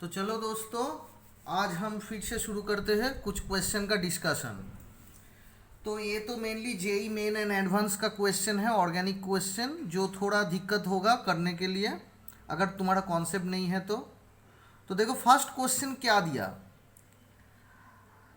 तो चलो दोस्तों, आज हम फिर से शुरू करते हैं कुछ क्वेश्चन का डिस्कशन। तो ये तो mainly JEE main and advance का क्वेश्चन है, ऑर्गेनिक क्वेश्चन, जो थोड़ा दिक्कत होगा करने के लिए अगर तुम्हारा कॉन्सेप्ट नहीं है तो देखो फर्स्ट क्वेश्चन क्या दिया।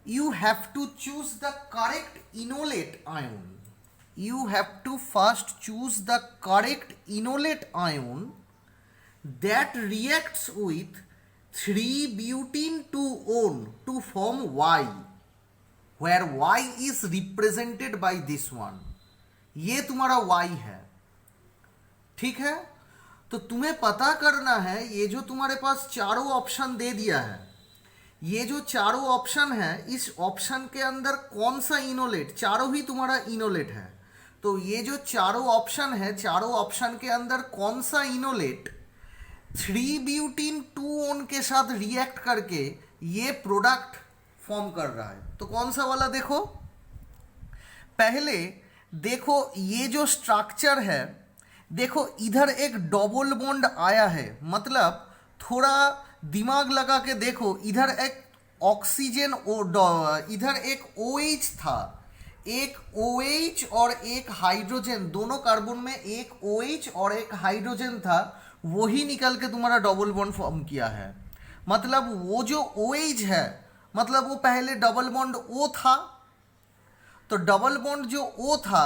You have to choose the correct enolate ion. You have to first choose the correct enolate ion that reacts with 3-butene 2-one to form Y, where Y is represented by this one। ये तुम्हारा Y है, ठीक है। तो तुम्हें पता करना है, ये जो तुम्हारे पास चारों ऑप्शन दे दिया है, ये जो चारों ऑप्शन है, इस ऑप्शन के अंदर कौन सा इनोलेट, चारों ही तुम्हारा इनोलेट है। तो ये जो चारों ऑप्शन है, चारों ऑप्शन के अंदर कौन सा इनोलेट 3-ब्यूटीन 2-ओन के साथ रिएक्ट करके ये प्रोडक्ट फॉर्म कर रहा है। तो कौन सा वाला देखो, पहले देखो ये जो स्ट्रक्चर है, देखो इधर एक डबल बॉन्ड आया है, मतलब थोड़ा दिमाग लगा के देखो, इधर एक ऑक्सीजन इधर एक OH था, एक OH और एक हाइड्रोजन, दोनों कार्बन में एक OH और एक हाइड्रोजन था, वही निकल के तुम्हारा डबल बॉन्ड फॉर्म किया है। मतलब वो जो OH है, मतलब वो पहले डबल बॉन्ड O था, तो डबल बॉन्ड जो O था,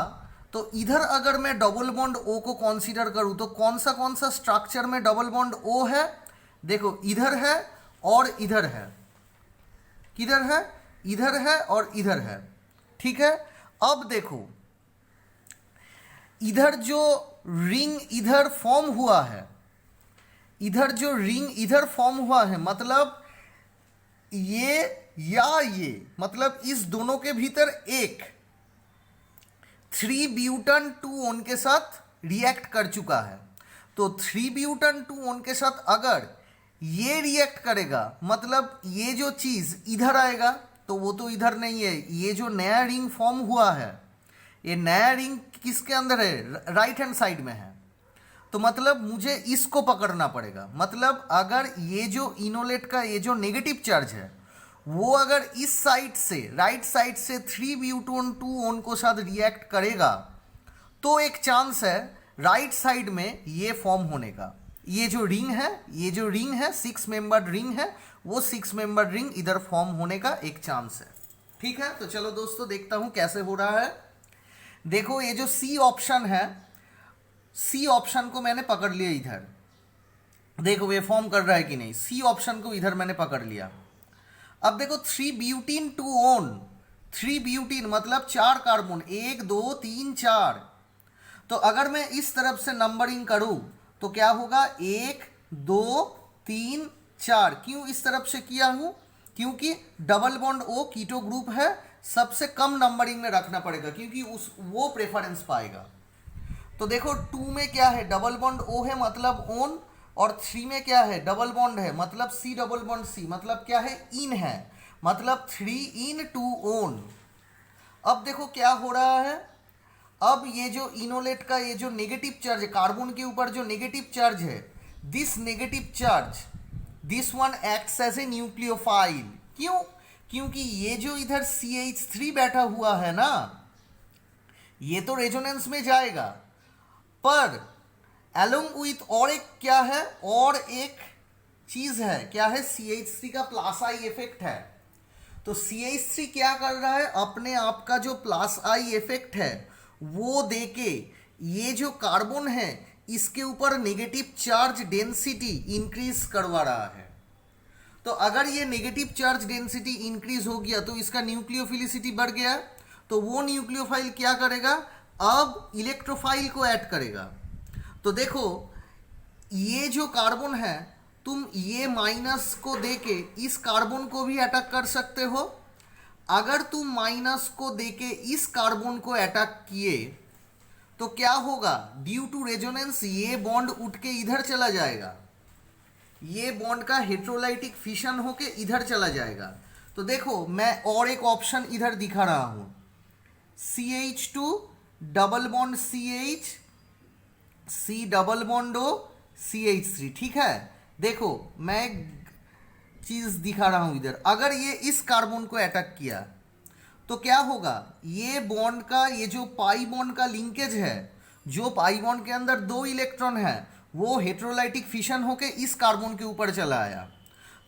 तो इधर अगर मैं डबल बॉन्ड O को कंसीडर करूं तो कौन सा स्ट्रक्चर में डबल बॉन्ड O है, देखो इधर है और इधर है, किधर है, इधर है और इधर है, ठीक है। अब देखो इधर जो रिंग इधर फॉर्म हुआ है, इधर जो रिंग इधर फॉर्म हुआ है, मतलब ये या ये, मतलब इस दोनों के भीतर एक 3-ब्यूटन 2-ओन के साथ रिएक्ट कर चुका है। तो 3-ब्यूटन 2-ओन के साथ अगर ये रिएक्ट करेगा, मतलब ये जो चीज़ इधर आएगा, तो वो तो इधर नहीं है, ये जो नया रिंग फॉर्म हुआ है, ये नया रिंग किसके अंदर है, राइट हैंड साइड में है। तो मतलब मुझे इसको पकड़ना पड़ेगा, मतलब अगर ये जो इनोलेट का ये जो नेगेटिव चार्ज है, वो अगर इस साइड से, राइट साइड से 3-ब्यूटोन 2-ओन को साथ रिएक्ट करेगा, तो एक चांस है राइट साइड में ये फॉर्म होने का। ये जो रिंग है, ये जो रिंग है 6 मेंबर्ड रिंग है, वो 6 मेंबर्ड रिंग इधर फॉर्म होने का एक चांस है, ठीक है। तो चलो दोस्तों देखता हूं कैसे हो रहा है। देखो ये जो सी ऑप्शन है, सी ऑप्शन को मैंने पकड़ लिया इधर, देखो ये फॉर्म कर रहा है कि नहीं, सी ऑप्शन को इधर मैंने पकड़ लिया। अब देखो 3-ब्यूटीन 2-ओन, 3-ब्यूटीन मतलब 4 कार्बन, 1 2 3 4। तो अगर मैं इस तरफ से नंबरिंग करूं तो क्या होगा, 1 2 3 4। क्यों इस तरफ से किया हूं, क्योंकि double bond O keto group है, सबसे कम नंबरिंग में रखना पड़ेगा, क्योंकि वो प्रेफरेंस पाएगा। तो देखो 2 में क्या है, डबल बॉन्ड O है मतलब ओन, और 3 में क्या है, डबल बॉन्ड है मतलब C डबल बॉन्ड C, मतलब क्या है, इन है, मतलब 3 in 2-ओन। अब देखो क्या हो रहा है, अब ये जो इनोलेट का ये जो नेगेटिव चार्ज है, कार्बन के ऊपर जो नेगेटिव चार्ज है, this negative charge, this one acts as a nucleophile. क्यों, क्योंकि ये जो इधर CH3 बैठा हुआ है ना, ये तो रेजोनेंस में जाएगा, पर एलोंग विथ और एक क्या है, और एक चीज है, क्या है, CH3 का प्लस आई इफेक्ट है। तो CH3 क्या कर रहा है, अपने आप का जो प्लस आई इफेक्ट है वो देके ये जो कार्बन है इसके ऊपर नेगेटिव चार्ज डेंसिटी इंक्रीज करवा रहा है। तो अगर ये नेगेटिव चार्ज डेंसिटी इंक्रीज हो गया तो इसका न्यूक्लियोफिलिसिटी बढ़ गया, तो वो न्यूक्लियोफाइल क्या करेगा, अब इलेक्ट्रोफाइल को ऐड करेगा। तो देखो ये जो कार्बन है, तुम ये माइनस को देके इस कार्बन को भी अटैक कर सकते हो। अगर तुम माइनस को देके इस कार्बन को अटैक किए तो क्या होगा, ड्यू टू रेजोनेंस ये बॉन्ड उठ के इधर चला जाएगा, ये बॉन्ड का हेट्रोलाइटिक फिशन होके इधर चला जाएगा। तो देखो मैं और एक ऑप्शन इधर दिखा रहा हूं, CH2 double bond CH, C double bond O CH3, ठीक है। देखो मैं चीज दिखा रहा हूं इधर, अगर ये इस कार्बन को अटैक किया तो क्या होगा, ये बॉन्ड का, ये जो पाई बॉन्ड का लिंकेज है, जो पाई बॉन्ड के अंदर 2 इलेक्ट्रॉन है, वो हेट्रोलाइटिक फिशन होके इस कार्बन के ऊपर चला आया।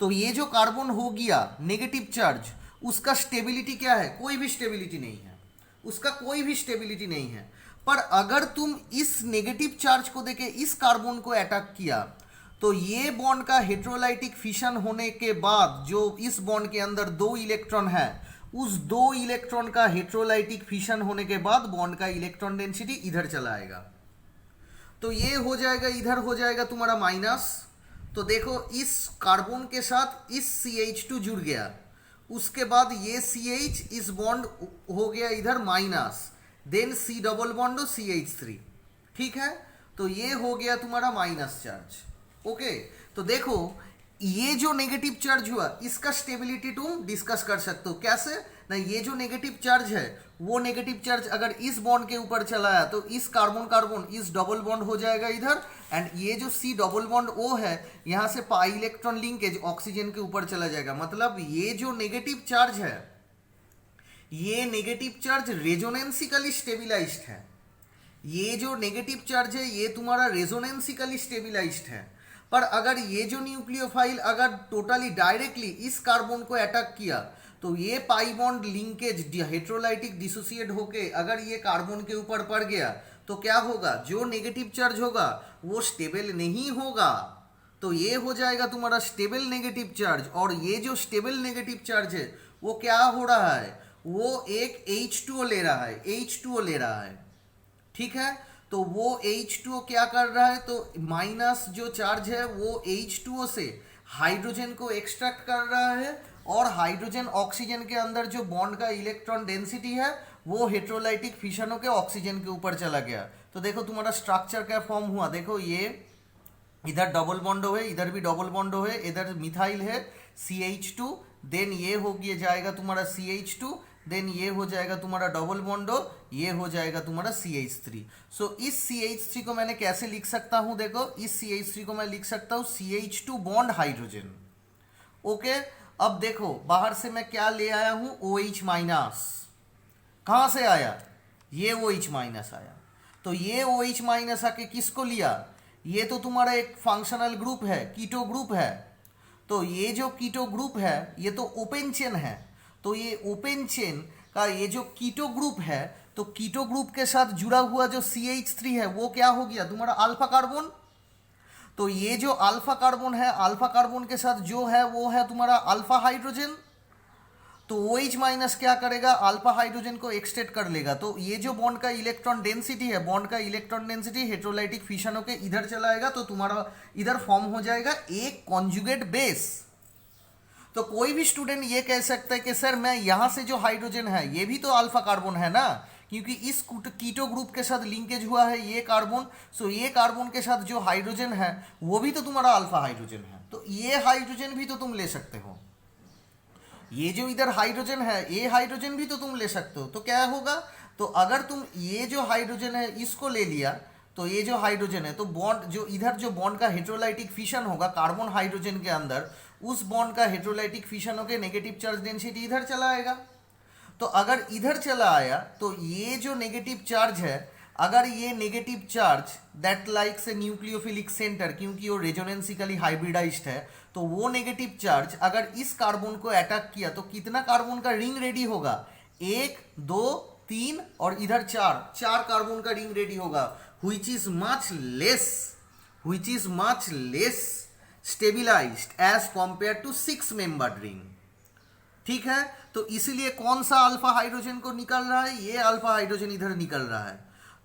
तो ये जो कार्बन हो गया नेगेटिव चार्ज, उसका स्टेबिलिटी क्या है, कोई भी स्टेबिलिटी नहीं है, उसका कोई भी स्टेबिलिटी नहीं है। पर अगर तुम इस नेगेटिव चार्ज को देके इस कार्बन को अटैक किया तो ये बॉन्ड का हेट्रोलाइटिक फिशन होने के बाद जो इस बॉन्ड के अंदर 2 इलेक्ट्रॉन है, उस 2 इलेक्ट्रॉन का हेट्रोलाइटिक फिशन होने के बाद बॉन्ड का इलेक्ट्रॉन डेंसिटी इधर चला आएगा। तो ये हो जाएगा, इधर हो जाएगा तुम्हारा माइनस। तो देखो इस कार्बन के साथ इस CH2 जुड़ गया, उसके बाद ये CH, इस बॉन्ड हो गया इधर minus, then C double bond और CH3, ठीक है। तो ये हो गया तुम्हारा माइनस चार्ज। ओके, तो देखो ये जो नेगेटिव चार्ज हुआ इसका स्टेबिलिटी तुम डिस्कस कर सकते हो कैसे ना, ये जो नेगेटिव चार्ज है वो नेगेटिव चार्ज अगर इस बॉन्ड के ऊपर चला आया तो इस कार्बन कार्बन इस डबल बॉन्ड हो जाएगा इधर, एंड ये जो C डबल बॉन्ड O है यहाँ से पाई इलेक्ट्रॉन लिंकेज ऑक्सीजन के ऊपर चला जाएगा। मतलब ये जो नेगेटिव चार्ज है, ये नेगेटिव चार्ज रेजोनेंसिकली स्टेबिलाइज्ड है। ये जो नेगेटिव चार्ज है ये तुम्हारा रेजोनेंसिकली स्टेबिलाइज्ड है। पर अगर ये जो न्यूक्लियोफाइल अगर टोटली डायरेक्टली इस कार्बन को अटैक किया तो ये pi bond linkage heterolytic dissociate होके अगर ये कार्बन के ऊपर पड़ गया तो क्या होगा, जो नेगेटिव चार्ज होगा वो स्टेबल नहीं होगा। तो ये हो जाएगा तुम्हारा स्टेबल नेगेटिव चार्ज, और ये जो स्टेबल नेगेटिव चार्ज है वो क्या हो रहा है, वो एक H2O ले रहा है, H2O ले रहा है, ठीक है। तो वो H2O क्या कर रहा है, तो माइनस जो चार्ज है वो H2O से हाइड्रोजन को एक्सट्रैक्ट कर रहा है, और हाइड्रोजन ऑक्सीजन के अंदर जो बॉन्ड का इलेक्ट्रॉन डेंसिटी है वो हेट्रोलाइटिक फिशन होकर ऑक्सीजन के ऊपर चला गया। तो देखो तुम्हारा स्ट्रक्चर क्या फॉर्म हुआ, देखो ये इधर डबल बॉन्ड है, इधर भी डबल बॉन्ड है, इधर मिथाइल है CH2, देन ये हो गया जाएगा तुम्हारा CH2, देन ये हो जाएगा तुम्हारा डबल बॉन्ड, ये हो जाएगा तुम्हारा CH3। सो इस CH3 को मैंने कैसे लिख सकता हूं, देखो इस CH3 को मैं लिख सकता हूं CH2 बॉन्ड हाइड्रोजन। ओके, अब देखो बाहर से मैं क्या ले आया हूं, OH माइनस। कहां से आया, ये OH माइनस आया। तो ये OH माइनस आके किसको लिया, ये तो तुम्हारा एक फंक्शनल ग्रुप है, कीटो ग्रुप है। तो ये जो कीटो ग्रुप है ये तो ओपन चेन है, तो ये ओपन चेन का ये जो कीटो ग्रुप है, तो कीटो ग्रुप के साथ जुड़ा हुआ जो CH3 है वो क्या हो गया तुम्हारा अल्फा कार्बन। तो ये जो अल्फा कार्बन है, अल्फा कार्बन के साथ जो है वो है तुम्हारा अल्फा हाइड्रोजन। तो OH माइनस क्या करेगा, अल्फा हाइड्रोजन को एक्सटेट कर लेगा। तो ये जो बॉन्ड का इलेक्ट्रॉन डेंसिटी है, बॉन्ड का इलेक्ट्रॉन डेंसिटी हेट्रोलाइटिक फिशन होके इधर चला आएगा, तो तुम्हारा इधर फॉर्म हो जाएगा एक कॉन्जुगेट बेस। तो कोई भी स्टूडेंट ये कह सकता है कि सर मैं यहाँ से जो हाइड्रोजन है ये भी तो अल्फा कार्बन है ना, क्योंकि इस कीटो ग्रुप के साथ लिंकेज हुआ है ये कार्बन। सो ये कार्बन के साथ जो हाइड्रोजन है वो भी तो तुम्हारा अल्फा हाइड्रोजन है, तो ये हाइड्रोजन भी तो तुम ले सकते हो। ये जो इधर हाइड्रोजन है ये हाइड्रोजन भी तो तुम ले सकते हो। तो क्या होगा, तो अगर तुम ये जो हाइड्रोजन है इसको ले लिया, तो ये जो हाइड्रोजन है, तो बॉन्ड जो इधर जो बॉन्ड का हेट्रोलाइटिक फिशन होगा कार्बन हाइड्रोजन के अंदर, उस बॉन्ड का हेट्रोलाइटिक फिशन होकर नेगेटिव चार्ज डेंसिटी इधर चला आएगा। तो अगर इधर चला आया तो ये जो नेगेटिव चार्ज है, अगर ये negative charge that likes A nucleophilic centre, क्योंकि वो रेजोनेंसिकली हाइब्रिडाइज्ड है, तो वो नेगेटिव चार्ज अगर इस कार्बन को अटैक किया तो कितना कार्बन का रिंग रेडी होगा, 1 2 3 और इधर 4 कार्बन का रिंग रेडी होगा, which is much less stabilized as compared to 6 membered ring। ठीक है, तो इसीलिए कौन सा अल्फा हाइड्रोजन को निकल रहा है, ये अल्फा हाइड्रोजन इधर निकल रहा है।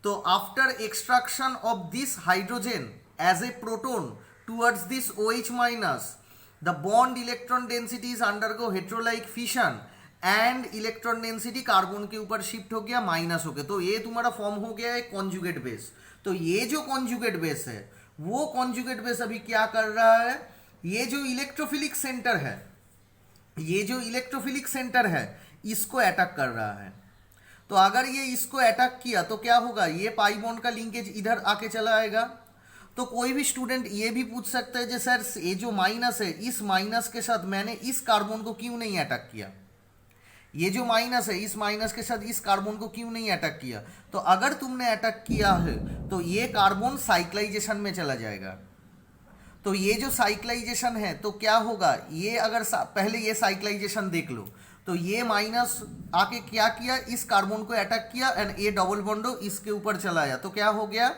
तो after extraction of this hydrogen as a proton towards this OH minus, the bond electron densities undergo heterolytic fission and electron density carbon के ऊपर शिफ्ट हो गया माइनस हो गया। तो ये तुम्हारा फॉर्म हो गया है कॉन्जुगेट बेस। तो ये जो कॉन्जुगेट बेस है वो कॉन्जुगेट बेस अभी क्या कर रहा है, ये जो इलेक्ट्रोफिलिक सेंटर है, ये जो इलेक्ट्रोफिलिक सेंटर है इसको अटैक कर रहा है। तो अगर ये इसको अटैक किया तो क्या होगा, ये पाई बॉन्ड का लिंकेज इधर आके चला आएगा। तो कोई भी स्टूडेंट ये भी पूछ सकता है, जो सर ये जो माइनस है, इस माइनस के साथ मैंने इस कार्बन को क्यों नहीं अटैक किया, ये जो माइनस है इस माइनस के साथ इस कार्बन को क्यों नहीं अटैक किया। तो अगर तुमने अटैक किया है तो ये कार्बन साइक्लाइजेशन में चला जाएगा। तो ये जो साइक्लाइजेशन है तो क्या होगा, ये अगर पहले ये साइक्लाइजेशन देख लो, तो ये माइनस आके क्या किया, इस कार्बन को अटैक किया एंड ये डबल बॉन्डो इसके ऊपर चला आया। तो क्या हो गया,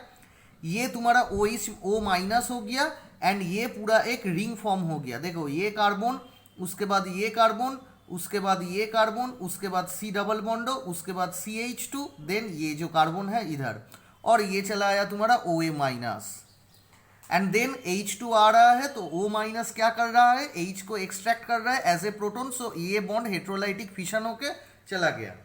ये तुम्हारा O माइनस हो गया एंड ये पूरा एक रिंग फॉर्म हो गया। देखो ये कार्बन, उसके बाद ये कार्बन, उसके बाद ये कार्बन, उसके बाद C डबल बॉन्डो, उसके बाद CH2, देन ये जो कार्बन है इधर, और ये चला आया तुम्हारा OA minus and then H2 आ रहा है। तो O माइनस क्या कर रहा है, H को एक्सट्रैक्ट कर रहा है एज ए प्रोटॉन। सो ये बॉन्ड हेट्रोलाइटिक फिशन होके चला गया।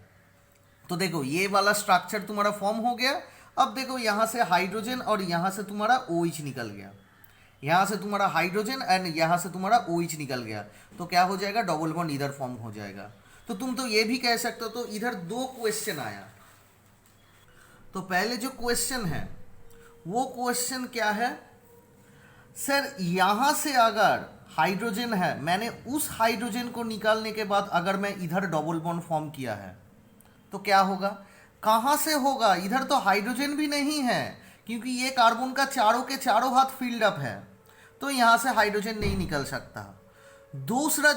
तो देखो ये वाला स्ट्रक्चर तुम्हारा फॉर्म हो गया। अब देखो यहाँ से हाइड्रोजन और यहाँ से तुम्हारा OH निकल गया, यहाँ से तुम्हारा हाइड्रोजन एंड यहाँ से तुम्हारा OH निकल गया। तो क्या हो जाएगा, डबल बॉन्ड इधर फॉर्म हो जाएगा। तो तुम तो ये भी कह सकते हो, तो इधर दो क्वेश्चन आया। तो पहले जो क्वेश्चन है वो क्वेश्चन क्या है, सर यहाँ से अगर हाइड्रोजन है, मैंने उस हाइड्रोजन को निकालने के बाद अगर मैं इधर डबल बॉन्ड फॉर्म किया है तो क्या होगा, कहाँ से होगा, इधर तो हाइड्रोजन भी नहीं है क्योंकि ये कार्बन का चारों के चारों हाथ फील्ड अप है, तो यहाँ से हाइड्रोजन नहीं निकल सकता। दूसरा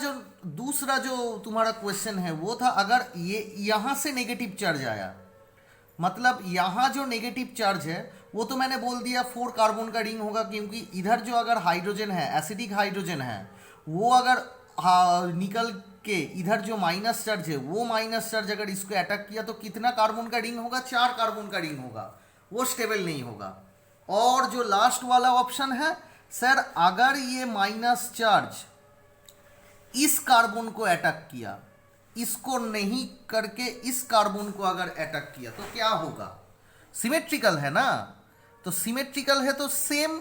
जो तुम्हारा क्वेश्चन है वो था, अगर ये यहाँ से नेगेटिव चार्ज आया, मतलब यहाँ जो नेगेटिव चार्ज है वो तो मैंने बोल दिया 4 कार्बन का रिंग होगा, क्योंकि इधर जो अगर हाइड्रोजन है, एसिडिक हाइड्रोजन है, वो अगर निकल के इधर जो माइनस चार्ज है, वो माइनस चार्ज अगर इसको अटैक किया तो कितना कार्बन का रिंग होगा, 4 कार्बन का रिंग होगा, वो स्टेबल नहीं होगा। और जो लास्ट वाला ऑप्शन है, सर अगर ये माइनस चार्ज इस कार्बन को अटैक किया, इसको नहीं करके इस कार्बन को अगर अटैक किया तो क्या होगा, सिमेट्रिकल है ना। तो सिमेट्रिकल है तो सेम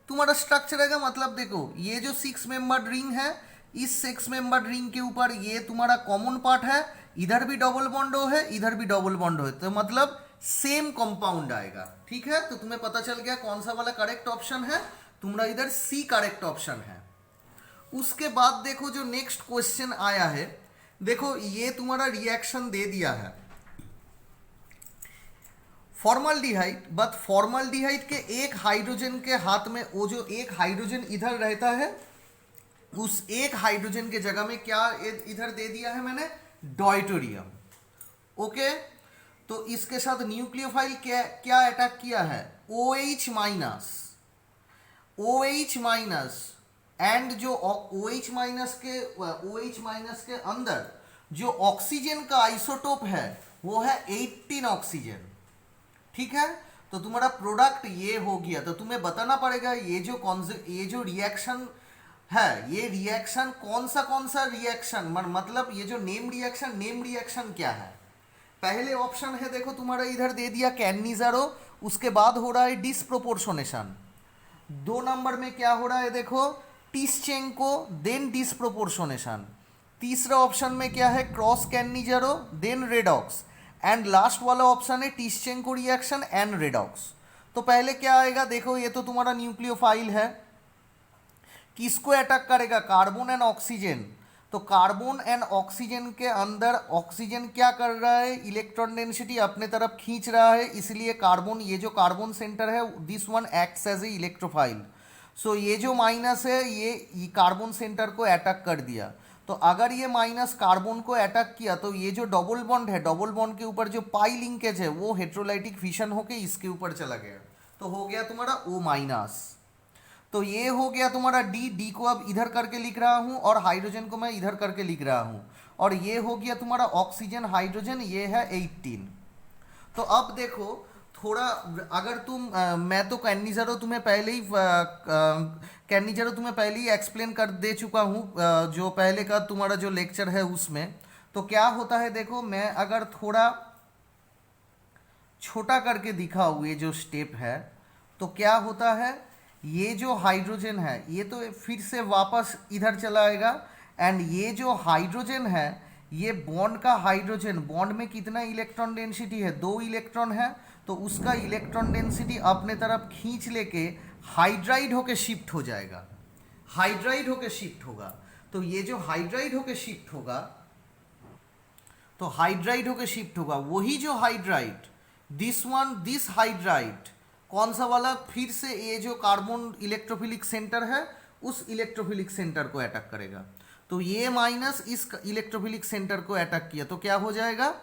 तुम्हारा स्ट्रक्चर रहेगा। मतलब देखो ये जो 6 मेंबर्ड रिंग है, इस 6 मेंबर्ड रिंग के ऊपर ये तुम्हारा कॉमन पार्ट है, इधर भी डबल बॉन्ड है, इधर भी डबल बॉन्ड है, तो मतलब सेम कंपाउंड आएगा। ठीक है, तो तुम्हें पता चल गया कौन सा वाला करेक्ट ऑप्शन है, तुम्हारा इधर C करेक्ट ऑप्शन है। उसके बाद देखो जो नेक्स्ट क्वेश्चन आया है, देखो ये तुम्हारा रिएक्शन दे दिया है फॉर्मल्डिहाइड, बट फॉर्मल्डिहाइड के एक हाइड्रोजन के हाथ में, वो जो एक हाइड्रोजन इधर रहता है, उस एक हाइड्रोजन के जगह में क्या इधर दे दिया है मैंने, डॉयटोरियम। ओके, तो इसके साथ न्यूक्लियोफाइल क्या अटैक किया है, OH माइनस एंड जो OH माइनस के अंदर जो ऑक्सीजन का आइसोटोप है वो है 18 ऑक्सीजन। ठीक है, तो तुम्हारा प्रोडक्ट ये हो गया। तो तुम्हें बताना पड़ेगा ये जो रिएक्शन है, ये रिएक्शन कौन सा रिएक्शन, मतलब ये जो नेम रिएक्शन क्या है। पहले ऑप्शन है देखो तुम्हारा इधर दे दिया कैन्निज़ारो, उसके बाद हो रहा है डिस्प्रोपोर्शनेशन। 2 नंबर में क्या हो रहा है देखो, टिस्चेंको, देन डिस्प्रोपोर्शनेशन। तीसरा ऑप्शन में क्या है, cross Cannizzaro, then redox, and last वाला ऑप्शन है टिस्चेंको रिएक्शन एंड रेडॉक्स। तो पहले क्या आएगा देखो, ये तो तुम्हारा न्यूक्लियोफाइल है, किसको अटैक करेगा, कार्बन एंड ऑक्सीजन। तो कार्बन एंड ऑक्सीजन के अंदर ऑक्सीजन क्या कर रहा है, इलेक्ट्रॉन डेंसिटी अपने तरफ खींच रहा है, इसलिए कार्बन, ये जो कार्बन सेंटर है, this one acts as a electrophile. So ये जो माइनस है ये कार्बन सेंटर को अटैक कर दिया। तो अगर ये माइनस कार्बन को अटैक किया तो ये जो डबल बॉन्ड है, डबल बॉन्ड के ऊपर जो पाई लिंकेज है वो हेट्रोलाइटिक फिशन होके इसके ऊपर चला गया, तो हो गया तुम्हारा O-। तो ये हो गया तुम्हारा डी को अब इधर करके लिख रहा हूँ और हाइड्रोजन को मैं इधर करके लिख रहा हूँ, और ये हो गया तुम्हारा ऑक्सीजन हाइड्रोजन, ये है 18। तो अब देखो थोड़ा, अगर तुम मैं तो कैन्निज़ारो तुम्हें पहले ही एक्सप्लेन कर दे चुका हूँ, जो पहले का तुम्हारा जो लेक्चर है उसमें। तो क्या होता है देखो, मैं अगर थोड़ा छोटा करके दिखाऊँ ये जो स्टेप है, तो क्या होता है, ये जो हाइड्रोजन है ये तो फिर से वापस इधर चला आएगा, एंड ये जो हाइड्रोजन है, ये बॉन्ड का हाइड्रोजन, बॉन्ड में कितना इलेक्ट्रॉन डेंसिटी है, 2 इलेक्ट्रॉन है, तो उसका इलेक्ट्रॉन डेंसिटी अपने तरफ खींच लेके हाइड्राइड होके शिफ्ट हो जाएगा, हाइड्राइड होके शिफ्ट होगा। तो ये जो हाइड्राइड होके शिफ्ट होगा, तो हाइड्राइड होके शिफ्ट होगा, वही जो hydride, this one, this hydride कौन सा वाला, फिर से ये जो कार्बन इलेक्ट्रोफिलिक सेंटर है उस इलेक्ट्रोफिलिक सेंटर को अटैक करेगा। तो ये माइनस इस इलेक्ट्रोफिलिक सेंटर को अटैक किया तो क्या हो जाएगा,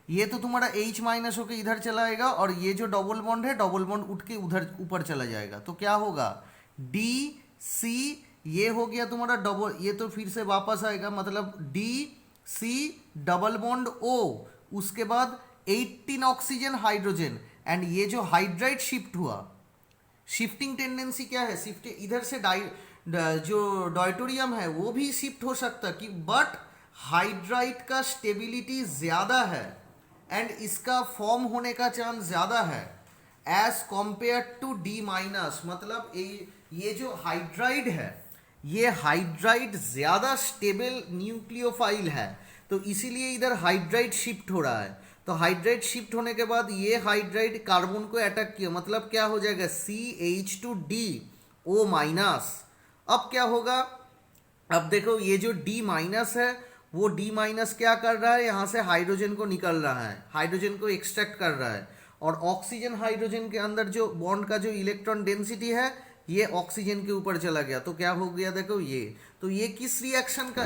ये तो तुम्हारा H माइनस होके इधर चला आएगा और ये जो डबल बॉन्ड है डबल बॉन्ड उठ के उधर ऊपर चला जाएगा। तो क्या होगा, डी सी, ये हो गया तुम्हारा डबल, ये तो फिर से वापस आएगा, मतलब D C double bond O, उसके बाद 18 ऑक्सीजन हाइड्रोजन, एंड ये जो हाइड्राइड शिफ्ट हुआ, शिफ्टिंग टेंडेंसी क्या है, शिफ्ट इधर से जो डॉयटोरियम है वो भी शिफ्ट हो सकता कि, बट हाइड्राइड का स्टेबिलिटी ज़्यादा है एंड इसका फॉर्म होने का चांस ज़्यादा है as compare to D minus. मतलब ये जो हाइड्राइड है, ये हाइड्राइड ज़्यादा स्टेबल न्यूक्लियोफाइल है, तो इसीलिए इधर हाइड्राइड शिफ्ट हो रहा है। तो हाइड्राइड शिफ्ट होने के बाद ये हाइड्राइड कार्बन को अटैक किया, मतलब क्या हो जाएगा, CH2DO माइनस। अब क्या होगा, अब देखो ये जो D माइनस है वो D माइनस क्या कर रहा है, यहाँ से हाइड्रोजन को निकल रहा है, हाइड्रोजन को एक्सट्रैक्ट कर रहा है, और ऑक्सीजन हाइड्रोजन के अंदर जो बॉन्ड का जो इलेक्ट्रॉन डेंसिटी है ये ऑक्सीजन के ऊपर चला गया। तो क्या हो गया, देखो ये, तो ये किस रिएक्शन का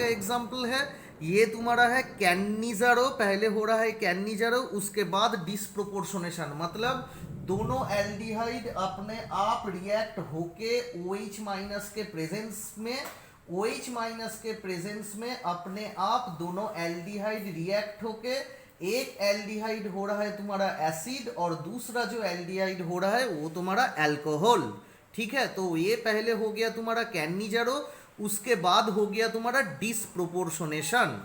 एग्जाम्पल है, ये तुम्हारा है कैनिज़ारो, पहले हो रहा है कैनिज़ारो, उसके बाद डिसप्रोपोर्शनेशन, मतलब दोनों एल्डिहाइड अपने आप रिएक्ट होके OH माइनस के प्रेजेंस में, OH माइनस के प्रेजेंस में अपने आप दोनों एल्डिहाइड रिएक्ट होके, एक एल्डिहाइड हो रहा है तुम्हारा एसिड और दूसरा जो एल्डिहाइड हो रहा है वो तुम्हारा अल्कोहल। ठीक है, तो ये पहले हो गया तुम्हारा कैनिज़ारो, उसके बाद हो गया तुम्हारा डिसप्रोपोर्शनेशन।